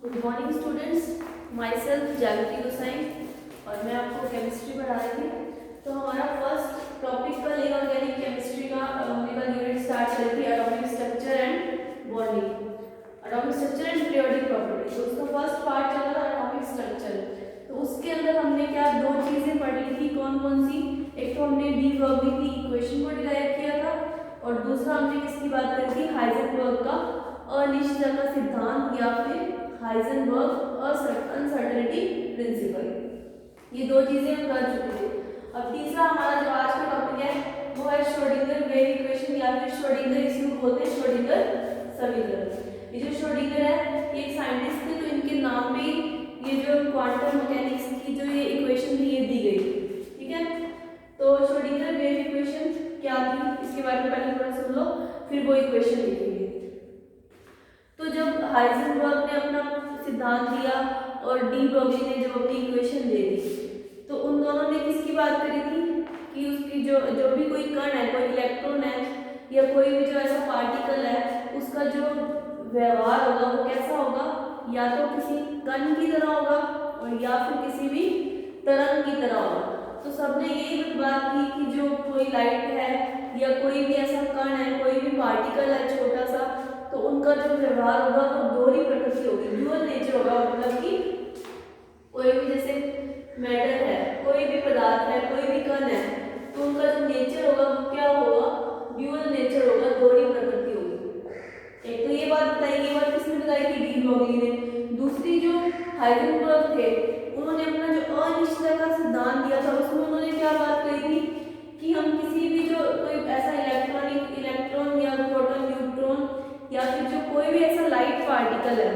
Good morning students, my self जागृति गोसाई और मैं आपको केमिस्ट्री पढ़ा रही थी। तो हमारा फर्स्ट टॉपिक कल इनऑर्गेनिक केमिस्ट्री का हमने कल यूनिट स्टार्ट करी थी atomic structure and bonding, atomic structure and periodic property. तो उसका फर्स्ट पार्ट चला था एटॉमिक स्ट्रक्चर। तो उसके अंदर हमने क्या दो चीजें पढ़ी थी, कौन कौन सी? एक तो हमने डी ब्रोगली की इक्वेशन को डिराइव किया था और दूसरा हमने किसकी बात करी थी, हाइजेनबर्ग का अनिश्चितता का सिद्धांत या फिर हाइजेनबर्ग अनसर्टेनिटी प्रिंसिपल। ये दो चीजें हम कर चुके थे। अब तीसरा हमारा जो आज का टॉपिक है वो है श्रोडिंगर वेव इक्वेशन या फिर श्रोडिंगर, इसको बोलते हैं श्रोडिंगर समीकरण। ये जो श्रोडिंगर है ये एक साइंटिस्ट थे, तो इनके नाम में ये जो क्वांटम मैकेनिक्स की जो ये इक्वेशन थी ये दी गई। ठीक है, तो श्रोडिंगर वेव इक्वेशन क्या थी इसके बारे में पहले थोड़ा सुन लो, फिर वो इक्वेशन लिखेंगे। तो जब हाइजेनबर्ग ने अपना सिद्धांत दिया और डी ब्रोगली ने जब अपनी इक्वेशन दे दी, तो उन दोनों ने किसकी बात करी थी कि उसकी जो भी कोई कण है, कोई इलेक्ट्रॉन है या कोई भी जो ऐसा पार्टिकल है, उसका जो व्यवहार होगा वो कैसा होगा, या तो किसी कण की तरह होगा और या फिर किसी भी तरंग की तरह होगा। तो सबने यही बात की कि जो कोई लाइट है या कोई भी ऐसा कण है, कोई भी पार्टिकल है छोटा सा, तो उनका जो व्यवहार होगा वो दोहरी प्रकृति होगी, ड्यूअल नेचर होगा। मतलब कि कोई भी जैसे मैटर है, कोई भी पदार्थ है, कोई भी कण है, तो उनका जो नेचर होगा वो क्या होगा, ड्यूअल नेचर होगा, दोहरी प्रकृति होगी। एक तो ये बात बताई, ये बात किसने बताई थी, डी ब्रोगली ने। दूसरी जो हाइजेनबर्ग थे उन्होंने अपना जो अनिश्चितता का सिद्धांत दिया था उसमें उन्होंने क्या बात कही थी कि हम किसी भी जो कोई ऐसा इलेक्ट्रॉन या प्रोटॉन न्यूट्रॉन या फिर जो कोई भी ऐसा लाइट पार्टिकल है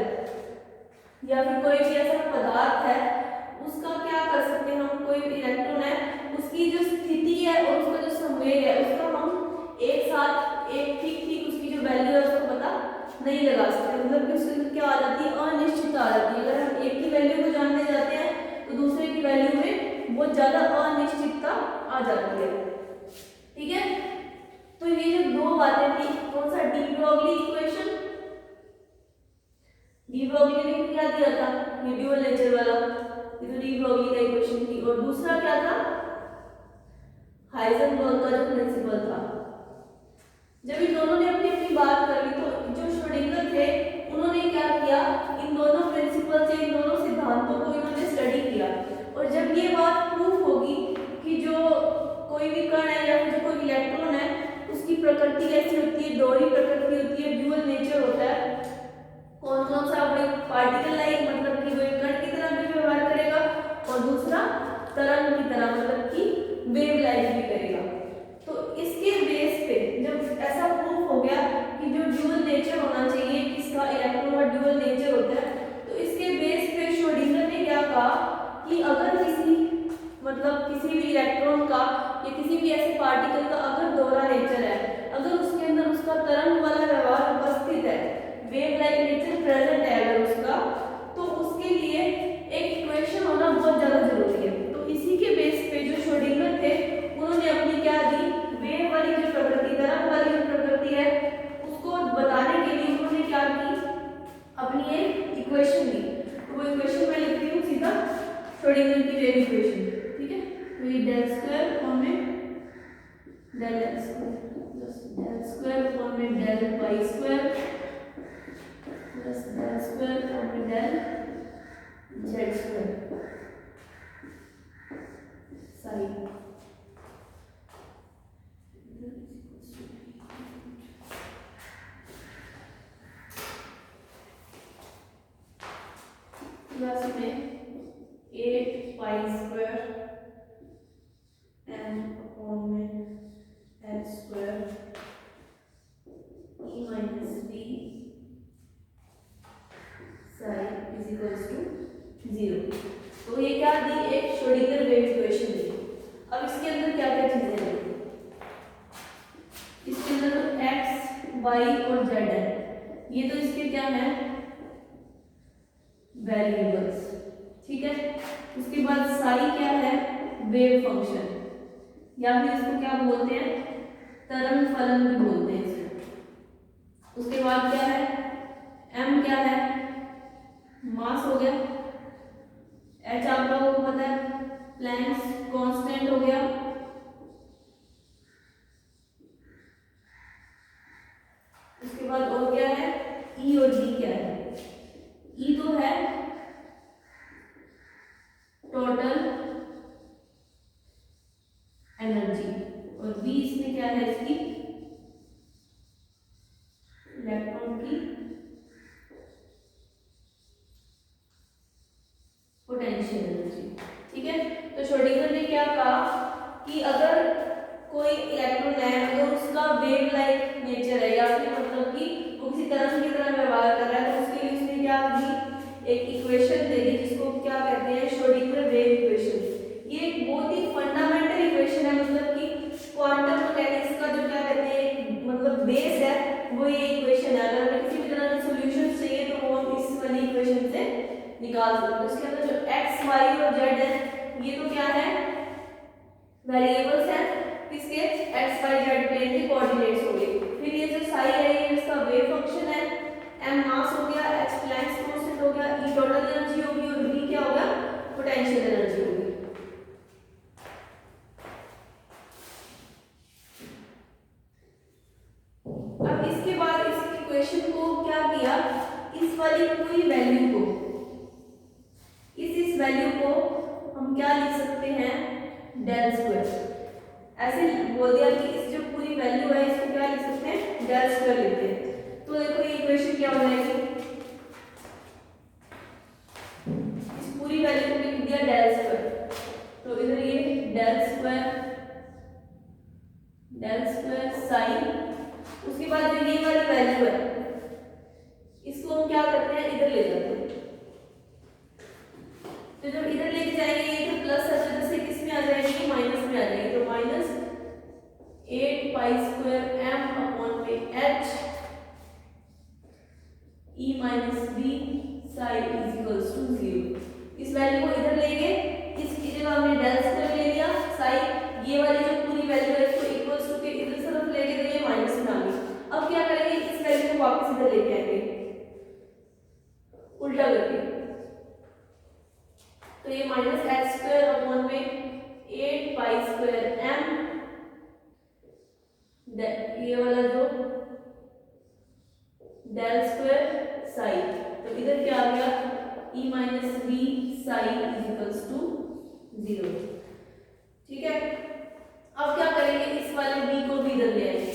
या फिर कोई भी ऐसा पदार्थ है, उसका क्या कर सकते हैं हम, कोई भी इलेक्ट्रॉन है उसकी जो स्थिति है और उसका जो संवेग है उसका हम एक साथ एक ठीक उसकी जो वैल्यू है उसको पता नहीं लगा सकते। मतलब कि उसमें क्या आ जाती है, अनिश्चितता आ जाती है। अगर हम एक की वैल्यू को जानने जाते हैं तो दूसरे की वैल्यू में बहुत ज्यादा अनिश्चितता आ जाती है। ठीक है, तो ये जो दो बातें थी, कौन सा, de Broglie equation, de Broglie ने क्या दिया था, ये ड्यूअल नेचर वाला, ये तो डी ब्रोगली का इक्वेशन थी। और दूसरा क्या था, हाइजेनबर्ग का जो प्रिंसिपल था। जब इन दोनों ने अपनी अपनी बात कर ली तो जो श्रोडिंगर थे उन्होंने क्या किया, इन दोनों प्रिंसिपल से, इन दोनों सिद्धांतों को इन्होंने स्टडी किया। और जब ये बात प्रूफ होगी कि जो कोई भी कण है या फिर कोई इलेक्ट्रॉन है उसकी प्रकृति कैसी होती है, दोहरी प्रकृति होती है, ड्यूअल नेचर होता है। कौन कौन सा, कोई पार्टिकल लाइक मतलब कि वो एक कण की तरह भी व्यवहार करेगा और दूसरा तरंग की तरह मतलब कि वेव लाइक भी करेगा। तो इसके बेस पे जब ऐसा प्रूफ हो गया कि जो ड्यूअल नेचर होना चाहिए, किसका, इलेक्ट्रॉन का ड्यूअल नेचर होता है, तो इसके बेस पे श्रोडिंगर ने क्या कहा कि अगर किसी भी इलेक्ट्रॉन का या किसी भी ऐसे पार्टिकल का अगर दोहरा नेचर है, अगर उसके अंदर उसका तरंग वाला व्यवहार उपस्थित है, वेव लाइक नेचर प्रेजेंट है अगर उसका, तो उसके लिए एक इक्वेशन होना बहुत ज्यादा जरूरी है। तो इसी के बेस पे जो श्रोडिंगर थे उन्होंने अपनी क्या दी, वेव वाली जो प्रकृति, तरंग वाली जो प्रकृति है उसको बताने के लिए उन्होंने क्या की, अपनी एक इक्वेशन दी। तो वो इक्वेशन मैं लिखती हूँ सीधा, श्रोडिंगर की वेव इक्वेशन। ठीक है, तो ये डेल स्क्वायर फॉर्म में del X del square form में del Y square plus del square form में del Z square sine plus में 8 पाई स्क्वायर एन अपॉन में L square E minus B sine is equals to 0। तो ये क्या दी, एक Schrodinger wave equation दी। अब इसके अंदर क्या क्या चीजें हैं, इसके अंदर तो x, y और z है, ये तो इसके क्या है, वेरिएबल्स। ठीक है, उसके बाद साई क्या है, वेव फंक्शन या फिर इसको क्या बोलते हैं, तरंग फलन भी बोलते हैं इसको। उसके बाद क्या है, m क्या है, मास हो गया, h आप लोगों को पता है प्लैंक्स कांस्टेंट हो गया, उसके बाद और क्या है E और G क्या है, E तो है टोटल एनर्जी और V इसमें क्या है इसकी इलेक्ट्रॉन की पोटेंशियल एनर्जी। ठीक है, तो श्रोडिंगर ने क्या कहा कि अगर कोई इलेक्ट्रॉन है अगर उसका वेव लाइक नेचर है या फिर मतलब कि वो किसी तरंग की तरह व्यवहार कर रहा है तो उसके लिए उसने क्या दी एक इक्वेशन दे दी जिसको क्या कहते हैं श्रोडिंगर वेव इक्वेशन। ये एक बहुत ही फंडामेंटल इक्वेशन है, मतलब कि क्वांटम मैकेनिक्स का जो क्या कहते हैं मतलब बेस है वो ये इक्वेशन है। अगर हमें किसी भी तरह का सॉल्यूशन चाहिए तो वो हम इस वाली इक्वेशन से निकाल सकते हैं। इसके अंदर जो x y और z है ये तो क्या है वेरिएबल्स हैं किसके x y z प्लेन के कोऑर्डिनेट्स हो गए। फिर ये जो psi है ये इसका वेव फंक्शन है, m मास हो गया, h प्लैंक्स कांस्टेंट हो गया, E टोटल एनर्जी होगी और V क्या होगा पोटेंशियल एनर्जी होगी। अब इसके बाद इस इक्वेशन को क्या किया इस वाली पूरी वैल्यू को इस वैल्यू को हम क्या लिख सकते हैं डेल स्क्वायर, ऐसे बोल दिया कि इस जो पूरी वैल्यू है इसको क्या लिख सकते हैं डेल स्क्वायर लिखते हैं। तो देखो ये इक्वेशन क्या हो जाएगी इस पूरी वैल्यू को लिख दिया डेल स्क्वायर, तो इधर ये डेल स्क्वायर साइन, उसके बाद जो ये वाली वैल्यू है इसको हम क्या करते हैं इधर ले जाते हैं, तो जब इधर लेके जाएंगे ये तो प्लस है तो इधर से किस में आ जाएगी माइनस में आ जाएगी, तो minus 8 pi square m upon में h e minus b psi is equals to 0। इस वैल्यू को इधर लेंगे, इसकी जगह हमने डेल स्क्वायर ले लिया, psi ये वाली जो पूरी वैल्यू है इसको इक्वल्स टू के इधर तरफ लेके तो ये माइनस में आ गई। अब क्या करेंगे इस वैल्यू को वापस इधर लेके आएंगे उल्टा करके, तो ये माइनस h स्क्वायर अपॉन में 8 पाई स्क्वायर m ये वाला जो डेल स्क्वायर साई, तो इधर क्या आ गया e minus b psi is equals to 0। ठीक है, अब क्या करेंगे इस वाले b को भी इधर ले आएंगे,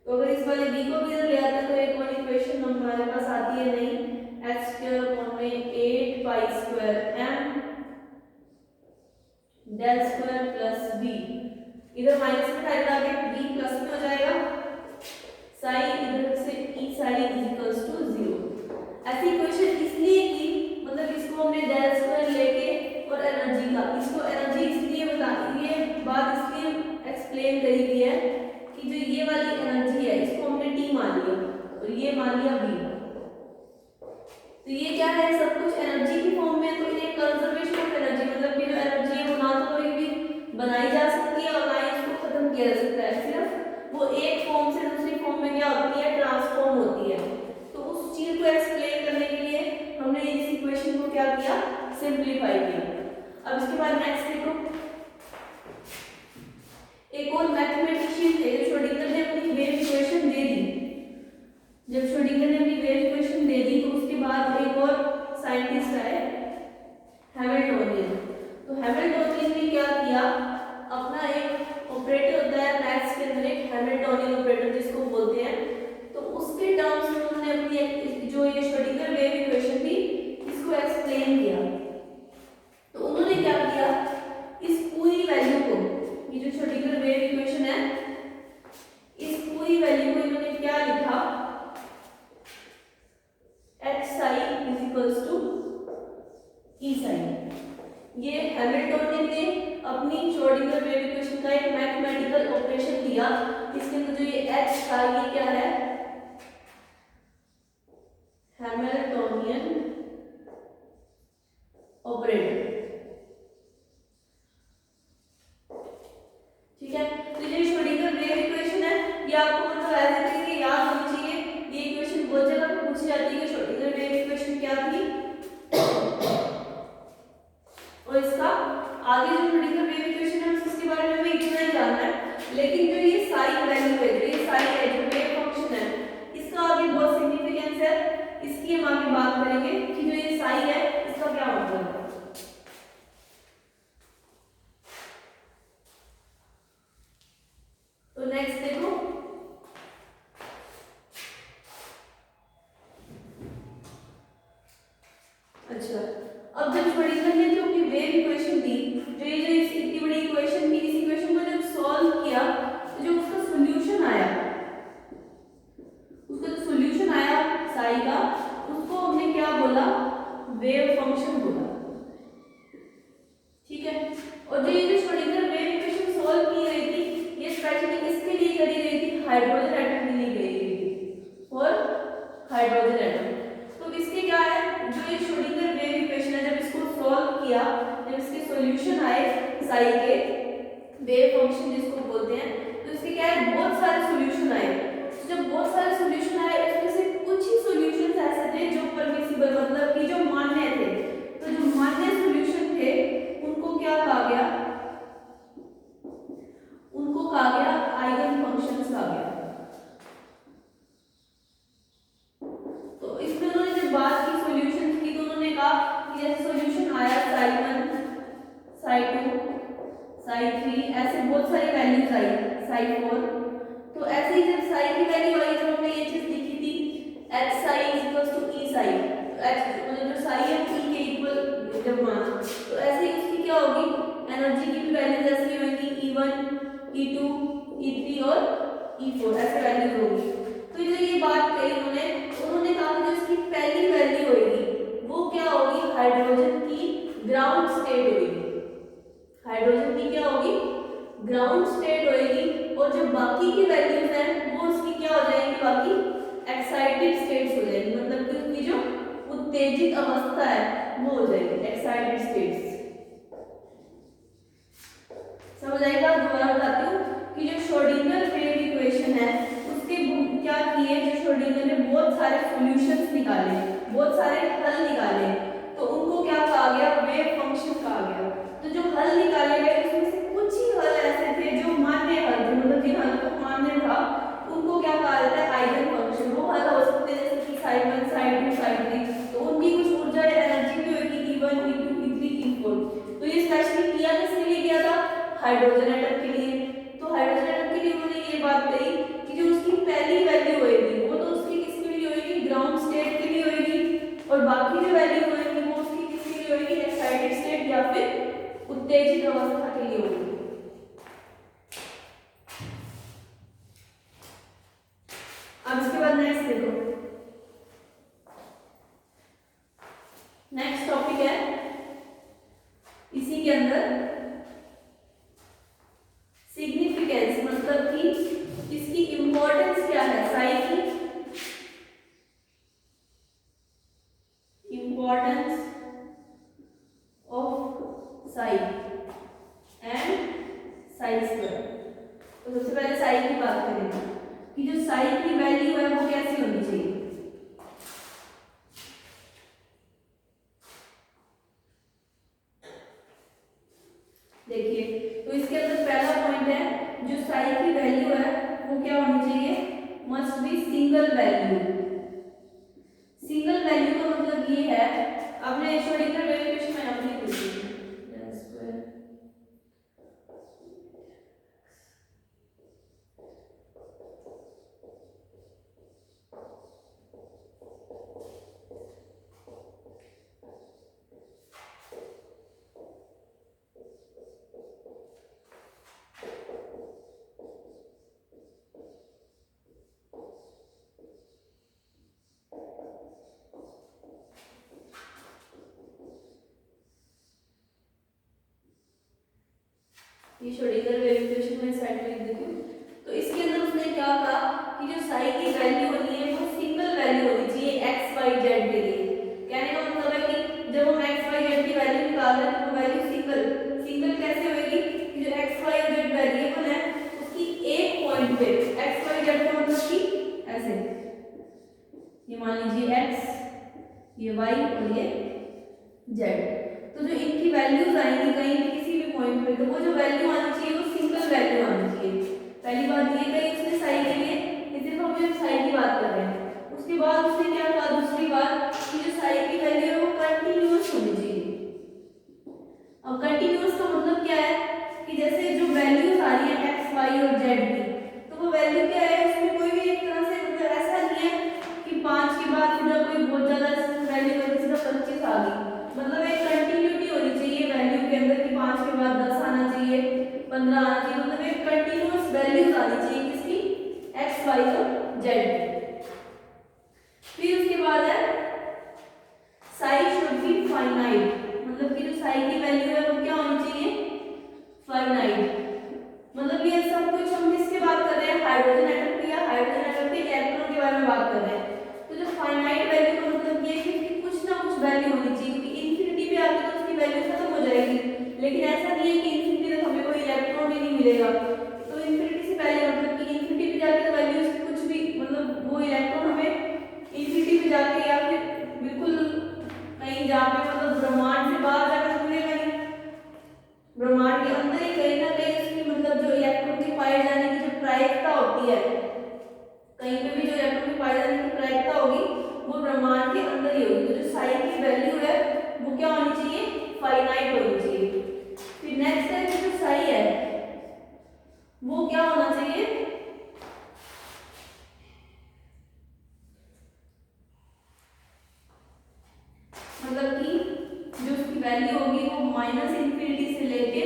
तो अगर इस वाले b को भी इधर ले आते हैं तो एक और इक्वेशन हमारे पास आती है नहीं h स्क्वायर अपॉन में 8 pi square m del square plus b, इधर माइनस में साइड आके b प्लस में हो जाएगा, साई इधर से e psi is equals to 0। ऐसी इक्वेशन इसलिए की मतलब इसको हमने डेल स्क्वायर लेके और एनर्जी का इसको एनर्जी इसलिए बता ये बात इसलिए एक्सप्लेन करी गई है कि जो ये वाली एनर्जी है इसको हमने t मान लिया और ये मान लिया v, तो ये क्या है सब कुछ एनर्जी की फॉर्म में, तो ये कंजर्वेशन ऑफ एनर्जी मतलब कि जो एनर्जी है वो ना तो कोई भी बनाई जा सकती है और ना ही इसको खत्म किया जा सकता है, सिर्फ वो एक फॉर्म से दूसरी फॉर्म में क्या होती है ट्रांसफॉर्म होती है। तो उस चीज को एक्सप्लेन करने के लिए हमने इस इक्वेशन को क्या किया सिंपलीफाई किया। अब इसके बाद नेक्स्ट देखो एक और मैथमेटिशियन थे जो श्रोडिंगर ने अपनी वेव इक्वेशन दे दी, जब श्रोडिंगर ने अपनी वेव इक्वेशन दे दी तो उसके बाद एक और साइंटिस्ट आए हैमिल्टोनियन, तो हैमिल्टोनियन ने क्या किया अपना एक ऑपरेटर होता है मैथ्स के अंदर एक हैमिल्टोनियन ऑपरेटर जिसको बोलते हैं, तो उसके टर्म्स में उन्होंने अपनी जो ये श्रोडिंगर वेव इक्वेशन थी इसको एक्सप्लेन किया। तो उन्होंने क्या किया इस पूरी वैल्यू को ये जो श्रोडिंगर वेव इक्वेशन है इस पूरी वैल्यू को इन्होंने क्या लिखा h psi is equals to e psi। ये हैमिल्टोनियन ने अपनी श्रोडिंगर वेव इक्वेशन का एक मैथमेटिकल ऑपरेशन दिया, इसके अंदर जो ये h था ये क्या है हैमिल्टोनियन ऑपरेटर। ठीक है, तो ये श्रोडिंगर वेव इक्वेशन है ये आपको मतलब ऐसे तरीके याद होनी चाहिए, ये इक्वेशन बहुत जगह पूछी जाती है कि श्रोडिंगर वेव इक्वेशन क्या थी अब जब श्रोडिंगर ने जो अपनी वेव इक्वेशन दी, जो ये जो इतनी बड़ी इक्वेशन थी, इस इक्वेशन को जब सॉल्व किया तो जो उसका सॉल्यूशन आया, उसका जो सॉल्यूशन आया साई का, उसको हमने क्या बोला, वेव फंक्शन बोला। ठीक है। और जो ये जो श्रोडिंगर वेव इक्वेशन सॉल्व की गई थी, ये स्पेशली किसके लिए करी गई थी, हाइड्रोजन एटम के लिए करी गई थी, और हाइड्रोजन एटम। तो इसके क्या है, जो ये श्रोडिंगर वेव इक्वेशन है, जब इसको सॉल्व किया, जब इसके सॉल्यूशन आए साई के, वेव फंक्शन जिसको बोलते हैं, तो इसके क्या है, बहुत सारे सॉल्यूशन आए। तो जब बहुत सारे सॉल्यूशन आए, उसमें से कुछ ही सॉल्यूशंस ऐसे थे जो परमिसिबल, मतलब कि जो मान्य थे। तो जो मान्य सॉल्यूशन थे उनको क्या कहा गया, उनको कहा गया आइगन फंक्शंस कहा गया। तो इसमें उन्होंने जब बात की सॉल्यूशंस की, तो उन्होंने कहा कि जैसे सॉल्यूशन आया साई 1, साई 2, साई 3, ऐसे बहुत सारी वैल्यूज आई, साई 4। तो ऐसे ही जब साई की वैल्यू आई, जब हमने ये चीज लिखी थी h psi = e psi, तो h मतलब जो साई है e के इक्वल जब माना, तो ऐसे ही उसकी क्या होगी, एनर्जी की भी वैल्यूज ऐसी होंगी, E1, E2, E3 और E4 ऐसे वैल्यूज होगी। तो जो ये बात कही उन्होंने कहा कि जो इसकी पहली वैल्यू होगी वो क्या होगी, हाइड्रोजन की ग्राउंड स्टेट होगी। हाइड्रोजन की क्या होगी, ग्राउंड स्टेट होगी, और जो बाकी की वैल्यूज हैं वो उसकी क्या हो जाएंगी, बाकी एक्साइटेड स्टेट्स हो जाएंगी, मतलब कि उसकी जो उत्तेजित अवस्था है वो हो जाएगी एक्साइटेड स्टेट्स। समझ आएगा। दोबारा बताती हूँ कि जो श्रोडिंगर वेव इक्वेशन है उसके क्या किए, जो श्रोडिंगर ने बहुत सारे सॉल्यूशंस निकाले, बहुत सारे हल निकाले, तो उनको क्या कहा गया, वेव फंक्शन कहा गया। तो जो हल निकाले गए उसमें से कुछ ही हल ऐसे थे जो मान्य हल थे, मतलब जिन हल को मान्य था उनको क्या कहा जाता है, आइगन फंक्शन। वो हल हो सकते हैं जैसे कि साई 1, साई 2, साई 3, तो उनकी कुछ ऊर्जा एनर्जी भी होगी E1, E2, E3, E4। तो ये स्पेशली किया किसके लिए किया था, हाइड्रोजन एटम के लिए। तो हाइड्रोजन एटम के लिए उन्होंने ये बात कही कि जो उसकी पहली वैल्यू होगी वो तो उसकी किसके लिए होगी, ग्राउंड स्टेट के लिए होगी, और बाकी जो वैल्यू होगी वो उसकी किसके लिए होगी, एक्साइटेड स्टेट या फिर उत्तेजित अवस्था के लिए होगी। अब इसके बाद नेक्स्ट देखो, नेक्स्ट टॉपिक है इसी के अंदर सिग्निफिकेंस, मतलब कि इसकी इंपॉर्टेंस क्या है, साई की importance of Sai and Sai square. तो सबसे पहले साई की बात करेंगे कि जो साई की वैल्यू है वो कैसी होनी चाहिए। देखिए, तो इसके अंदर पहला पॉइंट है, जो साई की वैल्यू है वो क्या होनी चाहिए, must be single value. Single value का मतलब ये है, आपने श्रोडिंगर वेव इक्वेशन में आपने लिखी है ये श्रोडिंगर वेव इक्वेशन में साइड में लिख देती हूँ। तो इसके अंदर उसने क्या कहा कि जो साई की वैल्यू होनी है वो सिंगल वैल्यू होनी चाहिए x y z के लिए। कहने का मतलब है कि जब हम x y z की वैल्यू निकाल रहे हैं तो वैल्यू सिंगल कैसे होगी कि जो x y z वेरिएबल है उसकी एक पॉइंट पे x y z का मतलब कि ऐसे, ये मान लीजिए x, ये y और ये z, तो जो इनकी वैल्यूज आएंगी कहीं भी किसी भी पॉइंट पे, तो वो जो वैल्यू आनी चाहिए वो सिंगल वैल्यू आनी चाहिए। पहली बात ये कही उसने साई के लिए, सिर्फ हम जब साई की बात कर रहे हैं। उसके बाद उसने क्या कहा, दूसरी बात कि जो साई की वैल्यू है वो कंटिन्यूअस होनी चाहिए। अब कंटिन्यूअस का मतलब क्या है कि जैसे जो वैल्यूज आ रही है x y और z की, तो वो वैल्यू क्या है, उसमें कोई भी एक तरह से मतलब ऐसा नहीं है कि 5 के बाद सीधा कोई बहुत ज्यादा वैल्यू है, सीधा 25 आ गई, मतलब एक फाइनाइट, मतलब कि जो साई की वैल्यू है वो क्या होनी चाहिए, फाइनाइट। मतलब ये सब कुछ हम किसके बात कर रहे हैं, हाइड्रोजन एटम की, या हाइड्रोजन एटम के इलेक्ट्रॉन के बारे में बात कर रहे हैं। तो जो फाइनाइट वैल्यू का मतलब ये है कि कुछ ना कुछ वैल्यू होनी चाहिए, क्योंकि इन्फिनिटी पे आके तो उसकी वैल्यू खत्म हो जाएगी, लेकिन ऐसा नहीं है कि इन्फिनिटी तक हमें कोई इलेक्ट्रॉन ही नहीं मिलेगा। तो इन्फिनिटी से पहले मतलब कि इन्फिनिटी पे जाके तो वैल्यू कुछ भी, मतलब वो इलेक्ट्रॉन हमें इन्फिनिटी पे जाके या फिर बिल्कुल कहीं जहाँ पे मतलब ब्रह्मांड से बाहर जाकर मिलेगा नहीं, ब्रह्मांड के अंदर ही कहीं ना कहीं उसकी मतलब जो इलेक्ट्रॉन के पाए जाने की जो प्रायिकता होती है, कहीं पे भी जो इलेक्ट्रॉन के पाए जाने की प्रायिकता होगी वो ब्रह्मांड के अंदर ही होगी। तो जो साई की वैल्यू है वो क्या होनी चाहिए, फाइनाइट होनी चाहिए। फिर नेक्स्ट है कि जो साई है वो क्या होना चाहिए, मतलब कि जो उसकी वैल्यू होगी वो माइनस इन्फिनिटी से लेके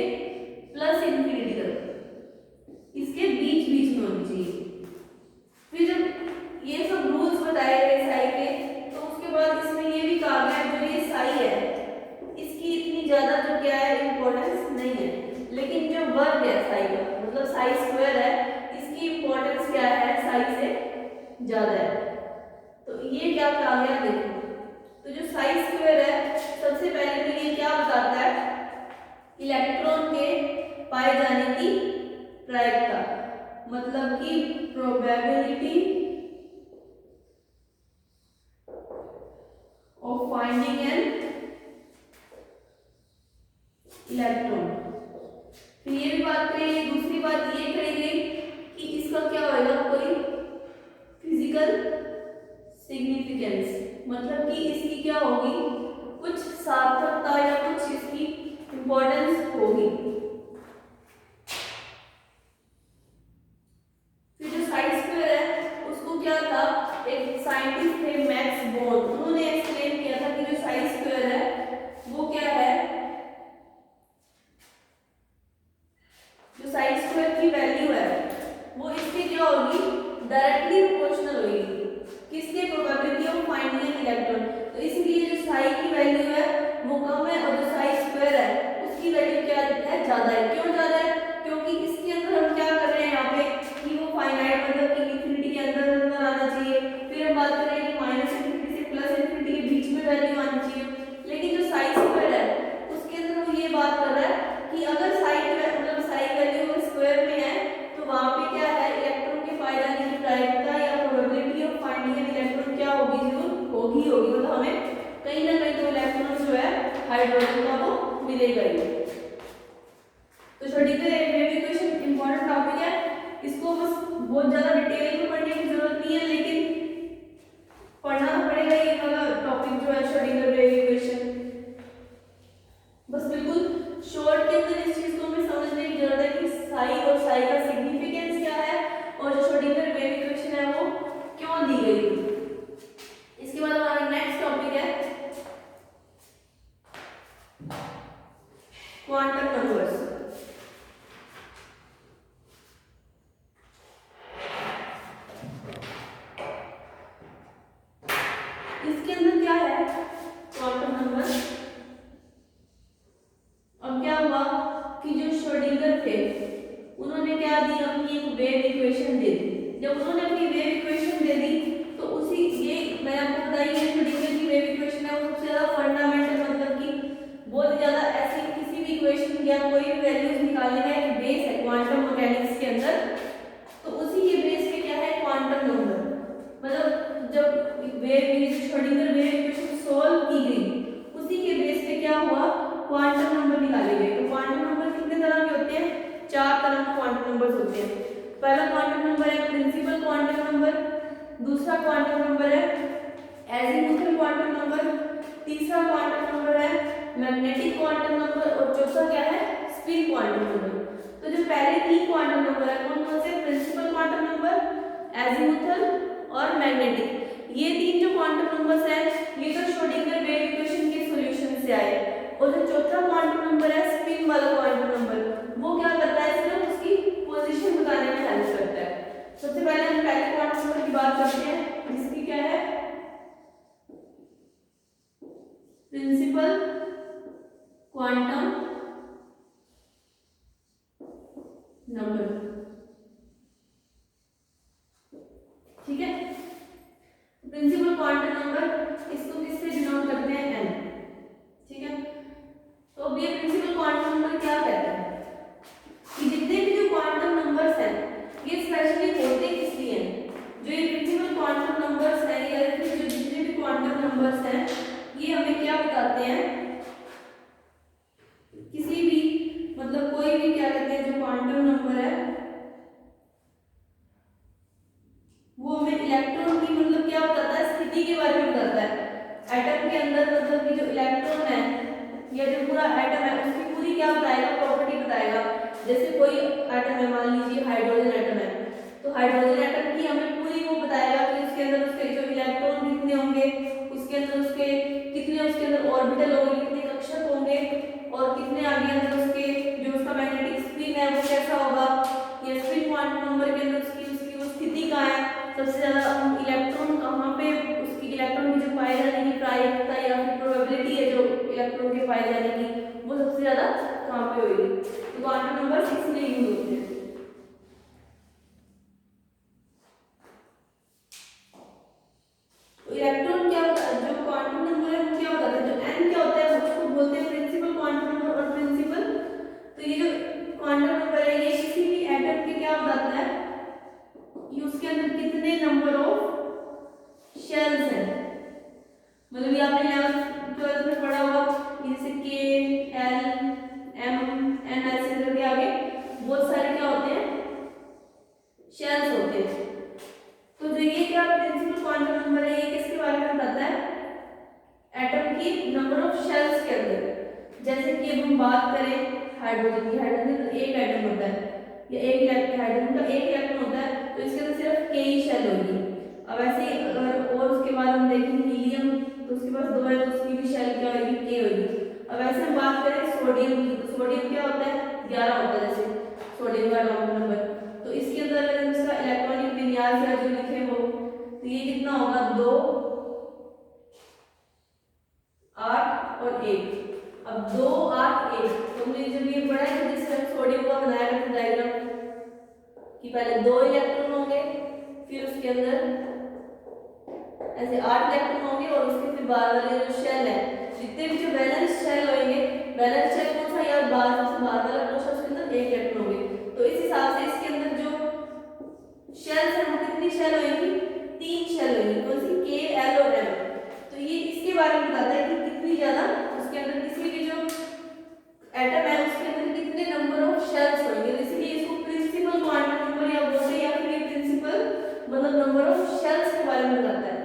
प्लस इन्फिनिटी तक इसके बीच बीच में होनी चाहिए। फिर जब ये सब रूल्स बताए गए साई के, तो उसके बाद इसमें ये भी कहा गया जो ये साई है इसकी इतनी ज्यादा जो क्या है इंपॉर्टेंस नहीं है, लेकिन जो वर्ग है साई का, मतलब साई स्क्वायर है, इसकी इंपॉर्टेंस क्या है, साई से ज्यादा है। तो ये क्या कहा गया देखो, तो जो साई स्क्वायर है सबसे पहले तो ये क्या बताता है, इलेक्ट्रॉन के पाए जाने की प्रायिकता, मतलब कि probability of finding an electron. फिर ये भी बात करेंगे, दूसरी बात ये करेंगे कि इसका क्या होगा, कोई फिजिकल सिग्निफिकेंस, मतलब कि इसकी क्या होगी, कुछ सार्थकता या कुछ इसकी इंपॉर्टेंस होगी। फिर जो साई स्क्वायर है उसको क्या था, एक साइंटिस्ट थे मैक्स बोर्न, उन्होंने एक्सप्लेन किया था कि जो साई स्क्वायर है वो क्या है, जो साई स्क्वायर की वैल्यू है वो इसके क्या होगी, डायरेक्टली प्रोपोर्शनल होगी किसके, probability of finding an electron. तो इसलिए जो साई की वैल्यू है वो कम है और जो साई स्क्वायर है उसकी वैल्यू क्या है, ज्यादा है। क्यों ज्यादा है, क्योंकि इसके अंदर हम क्या कर रहे हैं यहाँ पे कि वो फाइनाइट मतलब कि इन्फिनिटी के अंदर अंदर आना चाहिए। फिर हम बात कर रहे हैं कि माइनस इन्फिनिटी से प्लस इन्फिनिटी के बीच में वैल्यू आनी चाहिए, लेकिन जो साई स्क्वायर है उसके अंदर वो ये बात कर रहा है कि अगर साई मतलब साई वैल्यू अगर स्क्वायर में है तो वहां पे क्या है, इलेक्ट्रॉन के पाए जाने की प्रायिकता या probability of finding an electron क्या होगी, जरूर होगी मतलब हमें कहीं ना कहीं तो इलेक्ट्रॉन जो है हाइड्रोजन का वो मिलेगा ही। तो छोटी इक्वेशन इंपॉर्टेंट टॉपिक है, इसको बस बहुत ज्यादा डिटेल में पढ़ने की जरूरत नहीं है, लेकिन पढ़ना तो पड़ेगा ये वाला टॉपिक जो है श्रोडिंगर वेव इक्वेशन। बस बिल्कुल शॉर्ट के अंदर इस चीज को हमें समझने की जरूरत है कि साई और साई का सिग्निफिकेंस क्या है और जो श्रोडिंगर वेव इक्वेशन है वो क्यों दी गई थी। इसके बाद हमारा नेक्स्ट टॉपिक है क्वांटम नंबर्स। इसके अंदर क्या है, क्वांटम नंबर। अब क्या हुआ कि जो श्रोडिंगर थे उन्होंने क्या दी, अपनी एक वेव इक्वेशन दे दी। जब उन्होंने अपनी वेव इक्वेशन दे दी तो उसी ये मैं आपको बताई कि श्रोडिंगर की वेव इक्वेशन है वो सबसे ज्यादा फंडामेंटल, मतलब कि बहुत ज्यादा ऐसी किसी भी इक्वेशन या कोई भी वैल्यूज निकालने का एक बेस है क्वांटम मैकेनिक्स के अंदर। तो उसी के बेस पे क्या है, क्वांटम नंबर। मतलब जब wave Schrodinger wave equation solve की गई उसी के बेस पे क्या हुआ, क्वांटम नंबर निकाले गए। तो क्वांटम नंबर कितने तरह के होते हैं, 4 तरह के क्वांटम नंबर्स होते हैं। पहला क्वांटम नंबर है प्रिंसिपल क्वांटम नंबर, दूसरा क्वांटम नंबर है एजीमुथल क्वांटम नंबर, तीसरा क्वांटम नंबर है मैग्नेटिक क्वांटम नंबर और चौथा क्या है, स्पिन क्वांटम नंबर। तो जो पहले 3 क्वांटम नंबर है कौन कौन से, प्रिंसिपल क्वांटम नंबर, एजीमुथल और मैग्नेटिक। ये 3 जो क्वांटम नंबर्स हैं ये तो श्रोडिंगर वेव इक्वेशन के सॉल्यूशन से आए। और जो चौथा क्वांटम नंबर है स्पिन वाला क्वांटम नंबर, वो क्या करता है, सिर्फ उसकी पोजीशन बताने में हेल्प करता है। सबसे पहले हम पहले क्वांटम नंबर की बात करते हैं जिसकी क्या है, प्रिंसिपल बताते हैं किसी भी मतलब कोई भी क्या कहते हैं जो क्वांटम नंबर है वो हमें इलेक्ट्रॉन की मतलब क्या बताता है, स्थिति के बारे में बताता है। एटम के अंदर मतलब कि जो इलेक्ट्रॉन है या जो पूरा एटम है उसकी पूरी क्या बताएगा, प्रॉपर्टी बताएगा। जैसे कोई एटम है, मान लीजिए हाइड्रोजन एटम है, तो हाइड्रोजन एटम की हमें पूरी वो बताएगा कि उसके अंदर उसके जो इलेक्ट्रॉन कितने होंगे, उसके अंदर उसके कितने उसके अंदर ऑर्बिटल होंगे, कितने कक्षक होंगे और कितने आगे अंदर उसके जो उसका मैग्नेटिक स्पिन है वो कैसा होगा। ये स्पिन क्वांटम नंबर के अंदर उसकी उसकी वो स्थिति कहाँ है, सबसे ज्यादा इलेक्ट्रॉन कहाँ पे, उसकी इलेक्ट्रॉन की जो पाए जाने की प्रायिकता या फिर प्रोबेबिलिटी है जो इलेक्ट्रॉन के पाए जाने की वो सबसे ज्यादा कहाँ पे होगी। तो क्वांटम नंबर 6 में यूज होते हैं। तो इलेक्ट्रॉन क्या होता है, जो क्वांटम नंबर है वो क्या होता है, जो n क्या होता है वो उसको बोलते हैं प्रिंसिपल क्वांटम नंबर और प्रिंसिपल। तो ये जो क्वांटम नंबर है ये किसी भी एटम के क्या बताता है, ये उसके अंदर कितने नंबर ऑफ शेल्स हैं। मतलब ये आपने 11th-12th में पढ़ा होगा, जैसे K L M N ऐसे करके आगे बहुत सारे क्या होते हैं, शेल्स होते हैं। तो जो ये क्या प्रिंसिपल क्वांटम नंबर है ये किसके बारे में बताता है, एटम की नंबर ऑफ शेल्स के अंदर। जैसे कि अब हम बात करें हाइड्रोजन की, हाइड्रोजन का एक एटम होता है या एक इलेक्ट्रॉन, हाइड्रोजन का एक इलेक्ट्रॉन होता है तो इसके अंदर सिर्फ k ही शेल होगी। अब ऐसे ही अगर और उसके बाद हम देखें हीलियम तो उसके पास दो है तो उसकी भी शेल क्या होगी, k होगी। अब ऐसे हम बात करें सोडियम की, तो सोडियम क्या होता है 11 होता है, जैसे सोडियम का एटॉमिक नंबर। तो इसके अंदर अगर इसका इलेक्ट्रॉनिक विन्यास या जो लिखे हो तो ये कितना होगा 2 8 और 1। अब 2 8 1 तुमने जब ये पढ़ा है तो जिससे हम सोडियम का बनाया था डायग्राम कि पहले 2 इलेक्ट्रॉन होंगे फिर उसके अंदर ऐसे 8 इलेक्ट्रॉन होंगे और उसके फिर बाहर वाले जो शेल है जितने भी जो बैलेंस शेल होंगे, बैलेंस शेल कौन सा यार बाहर से बाहर वाला कौन सा, उसके अंदर 1 इलेक्ट्रॉन होंगे। तो इस हिसाब से इसके अंदर जो शेल्स है वो कितनी शेल होंगी, 3 शेल होंगी, कौन सी K L और M। तो ये इसके बारे में बताता है कि कितनी ज्यादा उसके अंदर किसी भी जो एटम है उसके अंदर कितने नंबर ऑफ शेल्स होंगे। इसलिए इसको प्रिंसिपल क्वांटम नंबर या बोलते हैं या फिर ये प्रिंसिपल मतलब नंबर ऑफ शेल्स के बारे में बताता है।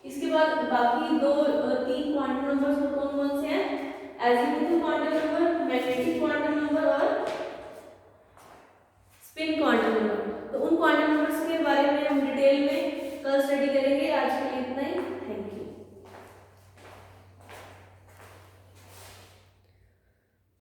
इसके बाद बाकी 2 3 क्वांटम नंबर्स कौन कौन से हैं, एजिमुथल क्वांटम